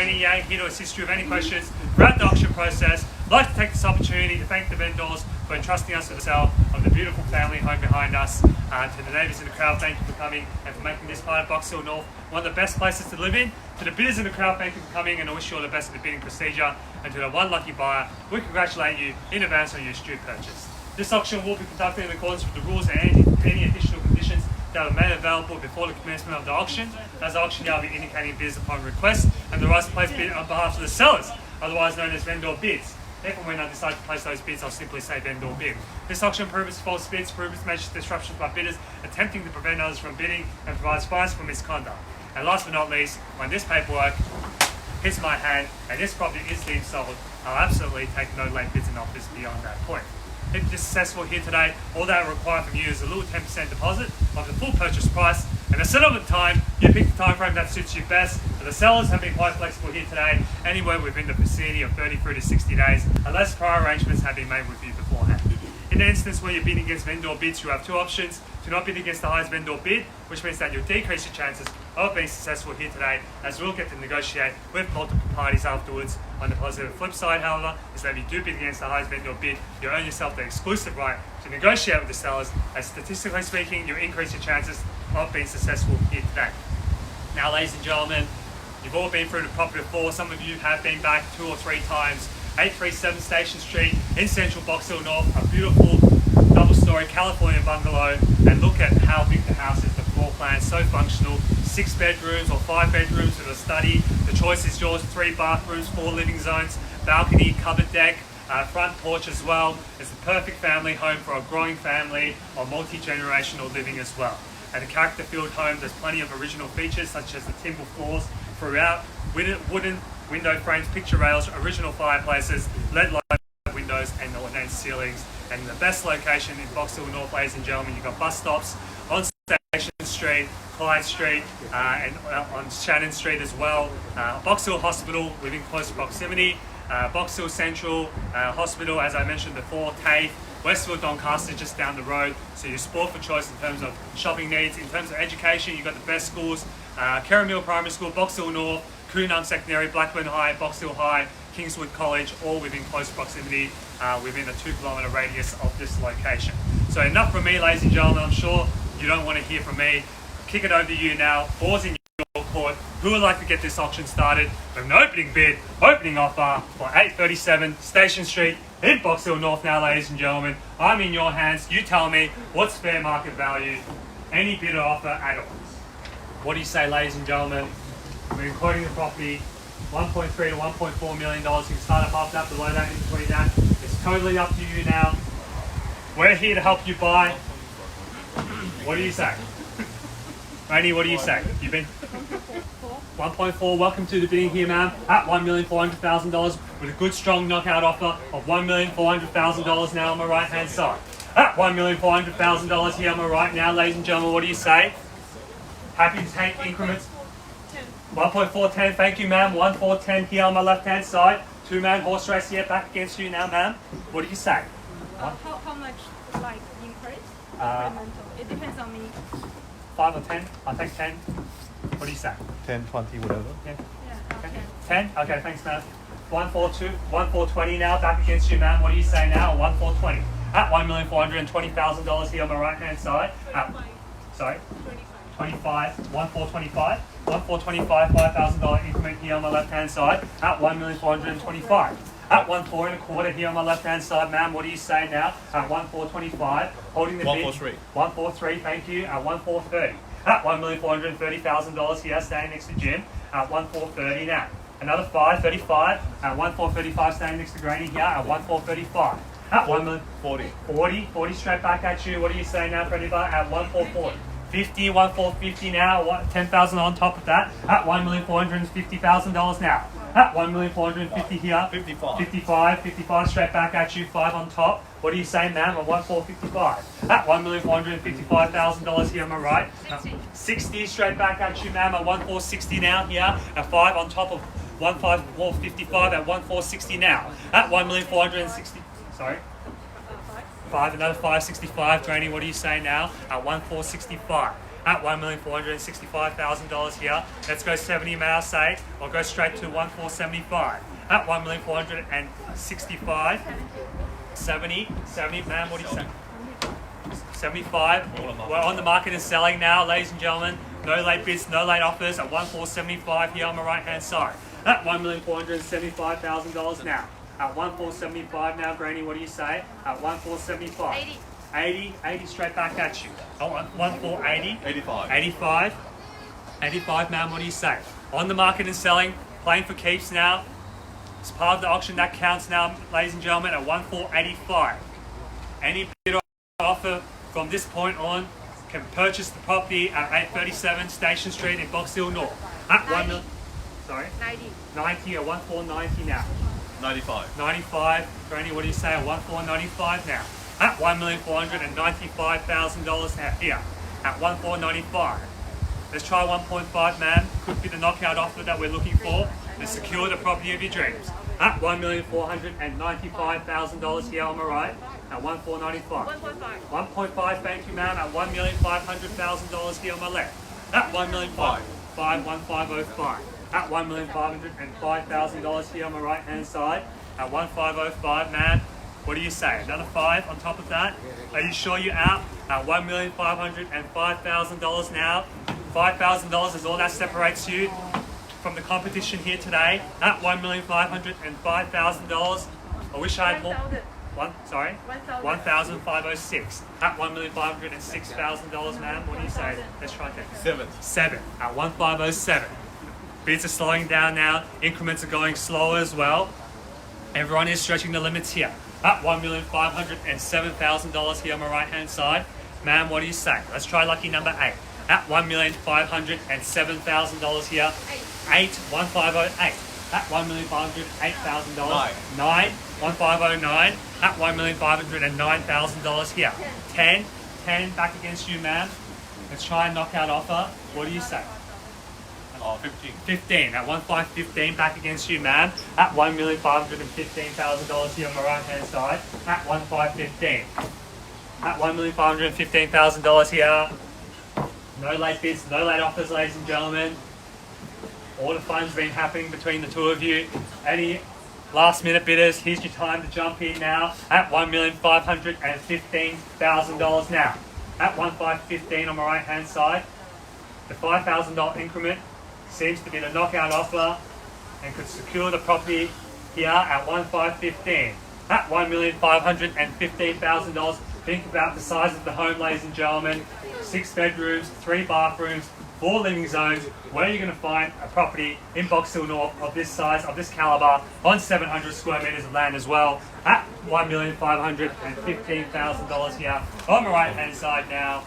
Drainey Yang here to assist you with any questions throughout the auction process. I'd like to take this opportunity to thank the vendors for entrusting us with the sale of the beautiful family home behind us. To the neighbours in the crowd, thank you for coming and for making this part of Box Hill North one of the best places to live in. To the bidders in the crowd, thank you for coming, and I wish you all the best in the bidding procedure. And to the one lucky buyer, we congratulate you in advance on your astute purchase. This auction will be conducted in accordance with the rules and any additional conditions that are made available before the commencement of the auction. As the auctioneer will be indicating bids upon request and the right to place bid on behalf of the sellers, otherwise known as vendor bids. If and when I decide to place those bids, I'll simply say vendor bid. This auction prohibits false bids, prohibits malicious disruptions by bidders attempting to prevent others from bidding, and provides fines for misconduct. And last but not least, when this paperwork hits my hand and this property is deemed sold, I'll absolutely take no late bids and offers beyond that point. If you're successful here today, all that I require from you is a little 10% deposit of the full purchase price, and the settlement time, you pick the time frame that suits you best. And the sellers have been quite flexible here today, anywhere within the vicinity of 33 to 60 days, unless prior arrangements have been made with you beforehand. In the instance where you're bidding against vendor bids, you have two options. Do not bid against the highest vendor bid, which means that you'll decrease your chances of being successful here today, as we'll get to negotiate with multiple parties afterwards. On the positive flip side, however, is that if you do bid against the highest vendor bid, you earn yourself the exclusive right to negotiate with the sellers, as statistically speaking, you increase your chances of being successful here today. Now, ladies and gentlemen, you've all been through the property before. Some of you have been back 2 or 3 times. 837 Station Street in central Box Hill North, a beautiful double-story California bungalow, and look at how big the house is. The floor plan is so functional. 6 bedrooms or 5 bedrooms with a study. The choice is yours. 3 bathrooms, 4 living zones, balcony, covered deck, front porch as well. It's the perfect family home for a growing family or multi-generational living as well. And a character-filled home, there's plenty of original features such as the timber floors throughout, wooden window frames, picture rails, original fireplaces, LED light windows, and ornate ceilings. And the best location in Box Hill North, ladies and gentlemen, you've got bus stops on Station Street, Clyde Street, and on Shannon Street as well. Box Hill Hospital within close proximity. Box Hill Central Hospital, as I mentioned before, TAFE, Westfield Doncaster just down the road. So you're sport for choice in terms of shopping needs. In terms of education, you've got the best schools. Kerramill Primary School, Box Hill North, Coonam Secondary, Blackburn High, Box Hill High, Kingswood College, all within close proximity, within a 2-kilometre radius of this location. So enough from me, ladies and gentlemen. I'm sure you don't want to hear from me. Kick it over to you now. Balls in your court. Who would like to get this auction started with an opening bid, opening offer for 837 Station Street in Box Hill North now, ladies and gentlemen. I'm in your hands. You tell me what's fair market value, any bid or offer at all. What do you say, ladies and gentlemen? We're quoting the property $1.3 to $1.4 million. You can start up after that, below that, in between that. It's totally up to you now. We're here to help you buy. What do you say? Rainey, what do you say? You've been 1.4. Welcome to the bidding here, ma'am, at $1,400,000 with a good, strong knockout offer of $1,400,000 now on my right-hand side. At $1,400,000 here on my right now, ladies and gentlemen, what do you say? Happy to take increments. 1.410, thank you, ma'am. 1.410 here on my left-hand side. 2-man horse race here, back against you now, ma'am. What do you say? How much, like, increase? It depends on me. 5 or 10? I'll take 10. What do you say? 10, 20, whatever. Yeah. Yeah, Okay. 10? Okay, thanks, ma'am. 1.420 now, back against you, ma'am. What do you say now? 1.420. At $1,420,000 here on my right-hand side. Sorry? 25. 1.425. 1.425, $5,000 increment here on my left-hand side. At $1,425,000. At 1.425 here on my left-hand side, ma'am. What do you say now? At 1.425, holding the bid. 1.43. 1.43, thank you. At 1.430. At $1,430,000 here, staying next to Jim. At 1.430 now. Another 5.35. At 1.435, staying next to Granny here. At 1.435. At 1.40. 40 straight back at you. What do you say now for anybody? At 1.440. 50, 1.450 now. 10,000 on top of that. At $1,450,000 now. At $1,450,000 here. 55 straight back at you. 5 on top. What do you say, ma'am? At 1,455. At $1,455,000 here on my right. 60 straight back at you, ma'am. At 1,460 now here. At 5 on top of 1,455 at 1,460 now. At 1,460. Sorry. 5, another 565. Drainey, what do you say now? At 1,465. at $1,465,000 here. Let's go 70, may I say? I'll go straight to 1,475 at 1,465. 70, ma'am, what do you say? 75. We're on the market and selling now, ladies and gentlemen. No late bids, no late offers at 1,475 here on my right hand side. At $1,475,000 now. At 1,475 now, Granny, what do you say? At 1,475. 80 straight back at you. Oh, 1,480. 85, ma'am, what do you say? On the market and selling, playing for keeps now. It's part of the auction that counts now, ladies and gentlemen, at 1,485. Any bid or offer from this point on can purchase the property at 837 Station Street in Box Hill North. At 1 million. Sorry? 90 at 1,490 now. 95. Granny, what do you say at 1,495 now? At $1,495,000 now here. At 1,495. Let's try 1.5, ma'am. Could be the knockout offer that we're looking for to secure the property of your dreams. At $1,495,000 here on my right. At 1,495. 1.5, thank you, ma'am. At $1,500,000 here on my left. At $1,505. At $1,505,000 here on my right hand side. At 1,505, ma'am. What do you say? Another 5 on top of that? Are you sure you're out? At $1,505,000 now. $5,000 is all that separates you from the competition here today. At $1,505,000. I wish I had more. Sorry? 1,506. At $1,506,000, ma'am. What do you say? Let's try that. 7. At 1,507. Bids are slowing down now. Increments are going slower as well. Everyone is stretching the limits here. At $1,507,000 here on my right hand side. Ma'am, what do you say? Let's try lucky number 8. At $1,507,000 here. 1,508. At $1,508,000. 9. 1,509. At $1,509,000 here. 10 back against you, ma'am. Let's try a knockout offer. What do you say? 15. At 1,515 back against you, ma'am. At $1,515,000 here on my right hand side. At 1,515. At $1,515,000 here. No late bids, no late offers, ladies and gentlemen. All the fun's been happening between the two of you. Any last minute bidders, here's your time to jump in now. At $1,515,000 now. At 1,515 on my right hand side. The $5,000 increment seems to be the knockout offer and could secure the property here at 1,515. At $1,515,000. Think about the size of the home, ladies and gentlemen. 6 bedrooms, 3 bathrooms, 4 living zones. Where are you going to find a property in Box Hill North of this size, of this calibre, on 700 square metres of land as well? At $1,515,000 here on the right hand side now.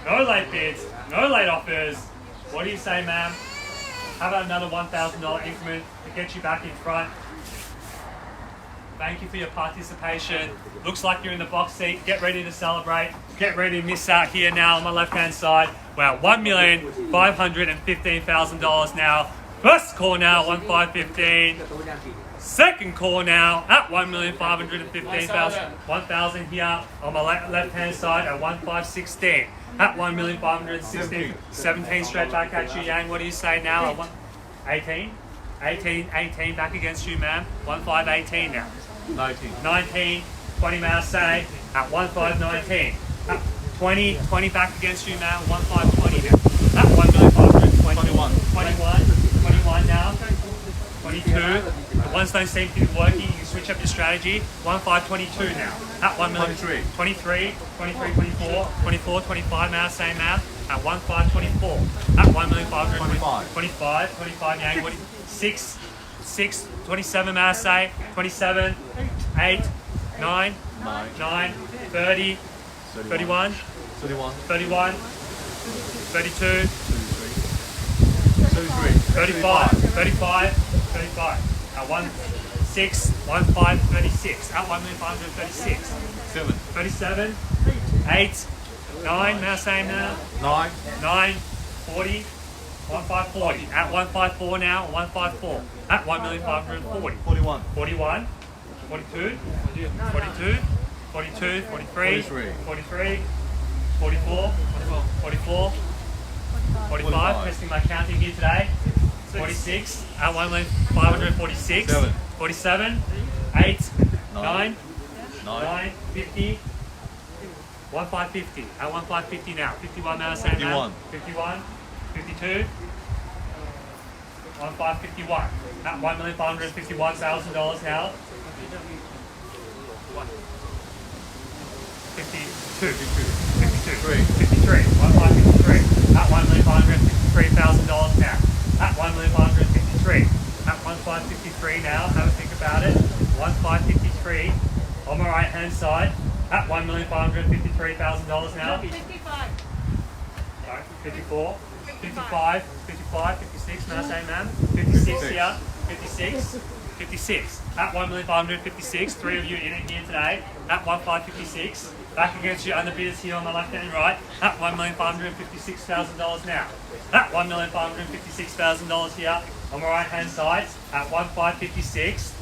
No late bids, no late offers. What do you say, ma'am? How about another $1,000 increment to get you back in front? Thank you for your participation. Looks like you're in the box seat. Get ready to celebrate. Get ready to miss out here now on my left hand side. Wow, $1,515,000 now. First call now, 1,515. Second call now at $1,515,000. 1,000 here on my left hand side at 1,516. At $1,516. 17 straight back at you, Yang. What do you say now? 18 back against you, ma'am. 1,518 now. 19. 20, may I say, at 1,519. 20 back against you, ma'am. 1,520 now. At 1,521. 21 now. 22. The ones don't seem to be working. You can switch up your strategy. 1,522 now. At 1,023. 23, 24, 25, may I say, ma'am. At 1,524. At 1,525. 25, Yang. 6, 27, may I say. 27, 8, 9, 30, 31, 32, 35. At 1,536. At 1,536. 37, 8, 9, may I say now? 9, 40. 1,540. At 1,54 now. 1,54. At 1,540. 41. 42. 43. 44. 45. Testing my counting here today. 46 at 1,546. 47. 8. 9. 50. 1,550. At 1,550 now. 51 now. 51. 51. 52. 1,551. At $1,551,000 now. 52. 53. 1,553. At $1,553,000 now. At $1,553. At 1,553 now. Have a think about it. 1,553 on my right hand side. At $1,553,000 now. 55. Sorry, 54. 55, 56, may I say, ma'am? 56 here, 56, 56. At 1,556, 3 of you in it here today. At 1,556, back against your underbidders here on my left and right. At $1,556,000 now. At $1,556,000 here on my right hand side. At 1,556.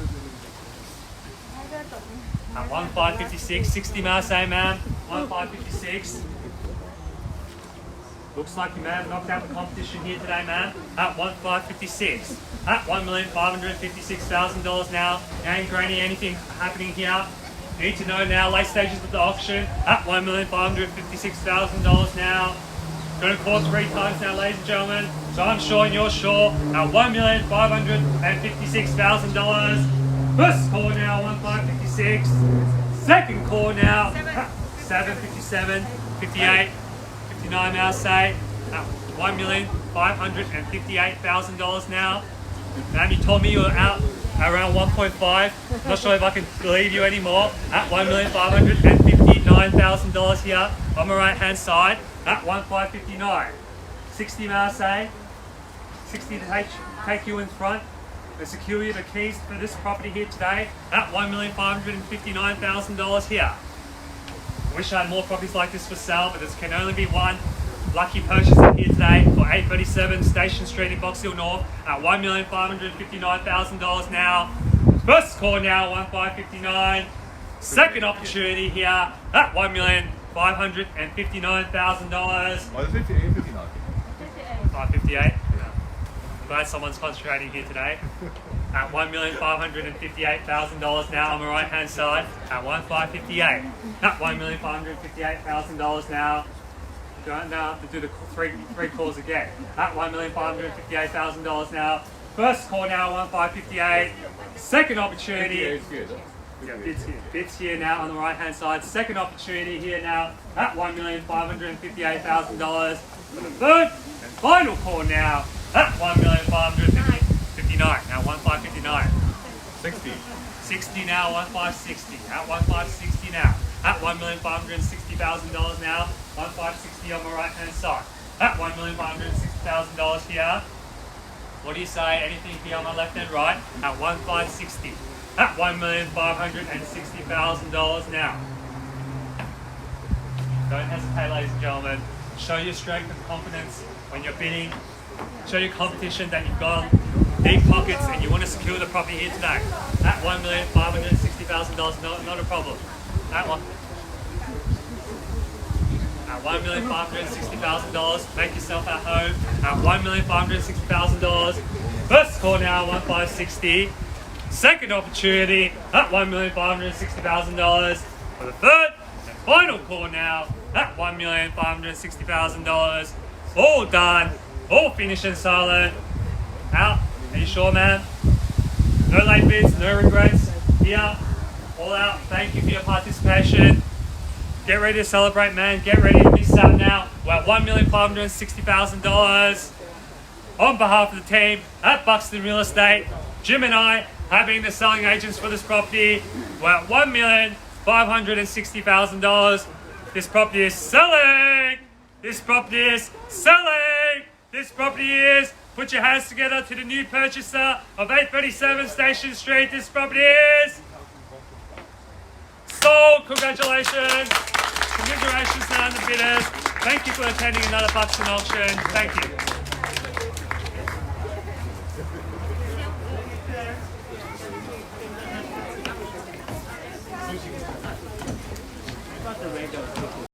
At 1,556, 60 may I say, ma'am? 1,556. Looks like you may have knocked out the competition here today, man. At 1,556. At $1,556,000 now. And Granny, anything happening here? Need to know now. Late stages of the auction. At $1,556,000 now. Going to call 3 times now, ladies and gentlemen. So I'm sure and you're sure. At $1,556,000. First call now, 1,556. Second call now. 757, 58. 59 now, say, at $1,558,000 now. Ma'am, you told me you were out around 1.5. Not sure if I can believe you anymore. At $1,559,000 here on my right hand side. At 1,559. 60 now, say. 60 to take you in front and secure you the keys for this property here today. At $1,559,000 here. Wish I had more properties like this for sale, but there can only be one lucky purchaser here today for 837 Station Street in Box Hill North at $1,559,000 now. First call now, 1,559. Second opportunity here at $1,559,000. 558. I'm glad someone's concentrating here today. At $1,558,000 now on the right hand side. At 1,558. At $1,558,000 now. Don't now have to do the three calls again. At $1,558,000 now. First call now, 1,558. Second opportunity. Bids here now on the right hand side. Second opportunity here now at $1,558,000. For the third and final call now at $1,559,000. Now 1,559. 60. 60 now, 1,560. At 1,560 now. At $1,560,000 now. 1,560 on my right hand side. At $1,560,000 here. What do you say? Anything here on my left and right? At 1,560. At $1,560,000 now. Don't hesitate, ladies and gentlemen. Show your strength and confidence when you're bidding. Show your competition that you've got deep pockets and you want to secure the property here today. At $1,560,000, not a problem. At $1,560,000, make yourself at home. At $1,560,000. First call now, 1,560. Second opportunity at $1,560,000. For the third and final call now at $1,560,000. All done, all finished and silent. Out. Are you sure, man? No late bids, no regrets. Here, all out. Thank you for your participation. Get ready to celebrate, man. Get ready to miss out now. We're at $1,560,000. On behalf of the team at Buxton Real Estate, Jim and I have been the selling agents for this property. We're at $1,560,000. This property is selling. This property is selling. This property is. Put your hands together to the new purchaser of 837 Station Street. This property is sold. Congratulations. Congratulations to the bidders. Thank you for attending another Buxton auction. Thank you.